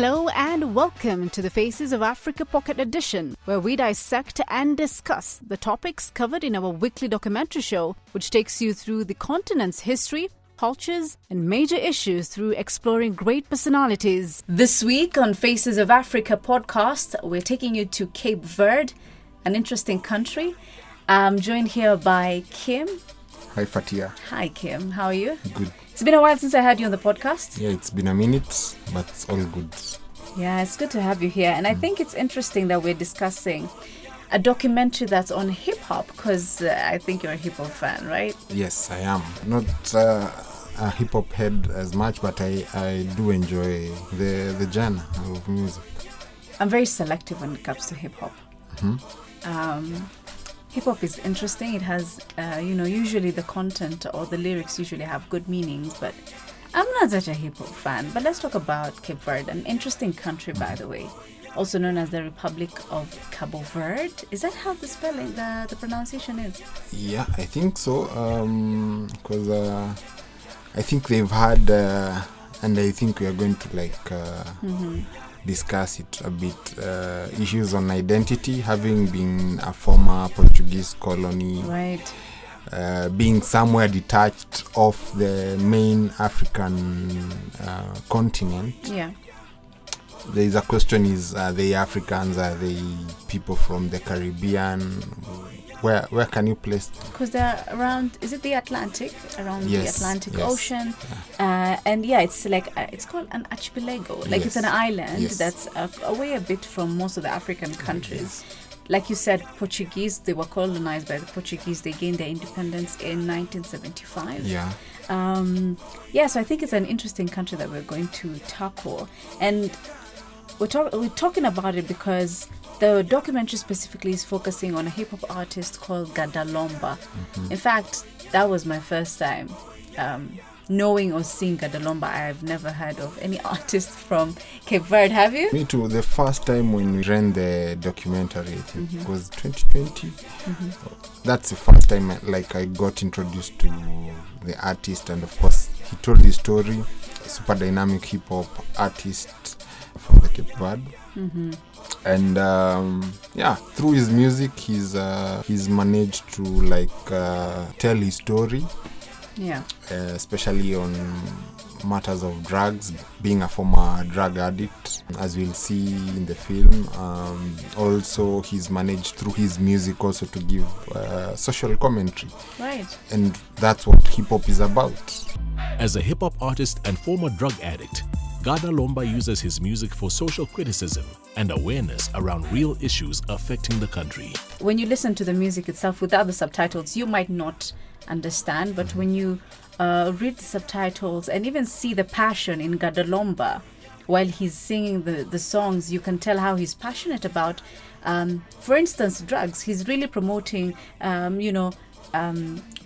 Hello and welcome to the Faces of Africa Pocket Edition, where we dissect and discuss the topics covered in our weekly documentary show, which takes you through the continent's history, cultures, and major issues through exploring great personalities. This week on Faces of Africa podcast, we're taking you to Cape Verde, an interesting country. I'm joined here by Kim. Hi, Fathiya. Hi, Kim. How are you? Good. It's been a while since I had you on the podcast. Yeah, it's been a minute, but it's all good. Yeah, it's good to have you here. And I think it's interesting that we're discussing a documentary that's on hip-hop, because I think you're a hip-hop fan, right? Yes, I am. Not a hip-hop head as much, but I do enjoy the genre of music. I'm very selective when it comes to hip-hop. Hip-hop is interesting. It has, usually the content or the lyrics usually have good meanings, but I'm not such a hip-hop fan. But let's talk about Cape Verde, an interesting country, by the way, also known as the Republic of Cabo Verde. Is that how the spelling, the pronunciation is? Yeah, I think so, because I think they've had, and I think we are going to discuss it a bit, issues on identity, having been a former Portuguese colony, right? Being somewhere detached off the main African continent. Yeah. There is a question: are they Africans? Are they people from the Caribbean? Where can you place them? Because they're around, is it the Atlantic? Around the Atlantic Ocean. Yeah. And yeah, it's like, it's called an archipelago. Like it's an island that's away a bit from most of the African countries. Like you said, Portuguese, they were colonized by the Portuguese. They gained their independence in 1975. Yeah. So I think it's an interesting country that we're going to tackle. And we're talking about it because the documentary specifically is focusing on a hip-hop artist called Ga Da Lomba. In fact, that was my first time knowing or seeing Ga Da Lomba. I've never heard of any artist from Cape Verde. Have you? Me too. The first time when we ran the documentary, I think it was 2020. That's the first time I got introduced to the artist, and of course he told his story. A super dynamic hip-hop artist from the Cape Verde. And through his music he's managed to tell his story, especially on matters of drugs, being a former drug addict, as we'll see in the film. Also he's managed through his music also to give social commentary, right? And that's what hip-hop is about. As a hip-hop artist and former drug addict, Ga Da Lomba uses his music for social criticism and awareness around real issues affecting the country. When you listen to the music itself without the subtitles, you might not understand, but when you read the subtitles and even see the passion in Ga Da Lomba while he's singing the songs, you can tell how he's passionate about, for instance, drugs. He's really promoting,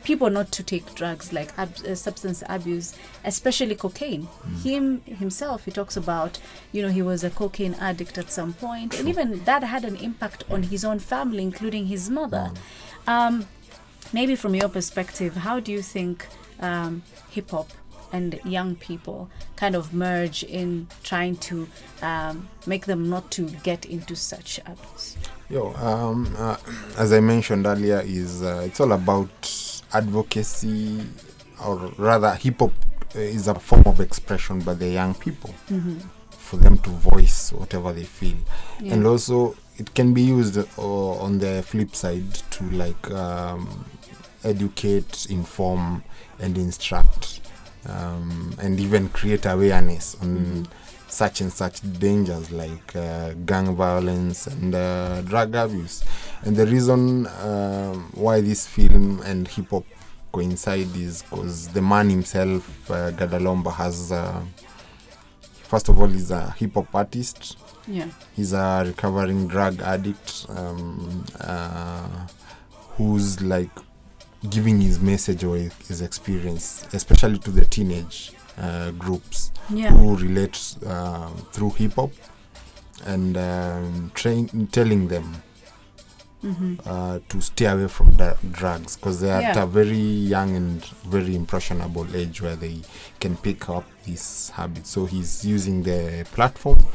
people not to take drugs like substance abuse, especially cocaine. Himself, he talks about, he was a cocaine addict at some point, and even that had an impact on his own family, including his mother. Maybe from your perspective, how do you think hip-hop and young people kind of merge in trying to make them not to get into such abuse? As I mentioned earlier, it's all about advocacy, or rather hip-hop is a form of expression by the young people, for them to voice whatever they feel. And also it can be used on the flip side to educate, inform and instruct, and even create awareness on such and such dangers like gang violence and drug abuse. And the reason why this film and hip-hop coincide is because the man himself, Ga Da Lomba, has first of all, he's a hip-hop artist. He's a recovering drug addict who's giving his message or his experience, especially to the teenage groups who relate through hip-hop, and telling them to stay away from drugs, because they are at a very young and very impressionable age where they can pick up these habits. So he's using the platform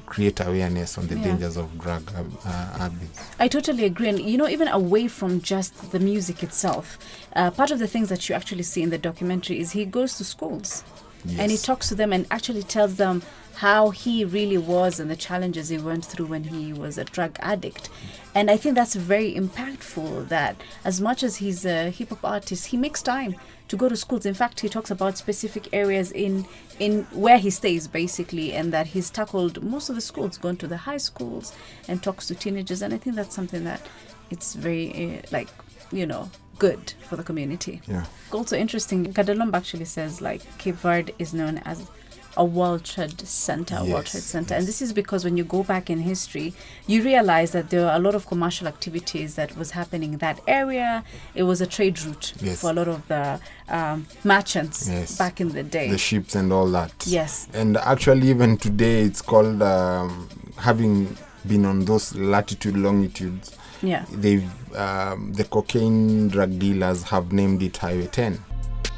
create awareness on the dangers of drug habits. I totally agree. And, you know, even away from just the music itself, part of the things that you actually see in the documentary is he goes to schools and he talks to them and actually tells them how he really was and the challenges he went through when he was a drug addict. And I think that's very impactful, that as much as he's a hip-hop artist, he makes time to go to schools. In fact, he talks about specific areas in where he stays, basically, and that he's tackled most of the schools, gone to the high schools and talks to teenagers. And I think that's something that it's very, good for the community. Yeah. Also interesting, Ga Da Lomba actually says, Cape Verde is known as a World Trade Center, and this is because when you go back in history, you realize that there are a lot of commercial activities that was happening in that area. It was a trade route for a lot of the merchants back in the day, the ships and all that. Yes, and actually even today it's called having been on those latitude longitudes. Yeah, they've the cocaine drug dealers have named it Highway 10.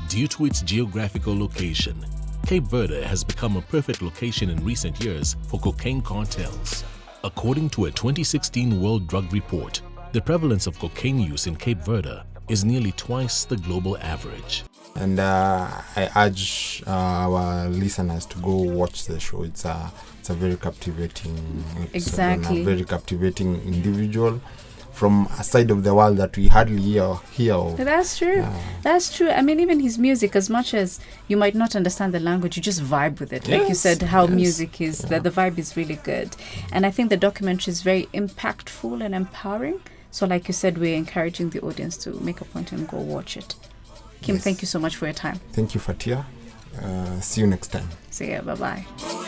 Due to its geographical location, Cape Verde has become a perfect location in recent years for cocaine cartels. According to a 2016 World Drug Report, the prevalence of cocaine use in Cape Verde is nearly twice the global average. And I urge our listeners to go watch the show. It's a very captivating episode, and a very captivating individual from a side of the world that we hardly hear of. That's true. That's true. I mean, even his music, as much as you might not understand the language, you just vibe with it. Like you said, how music is, the vibe is really good. And I think the documentary is very impactful and empowering. So like you said, we're encouraging the audience to make a point and go watch it. Kim, thank you so much for your time. Thank you, Fathiya. See you next time. See ya. Bye-bye.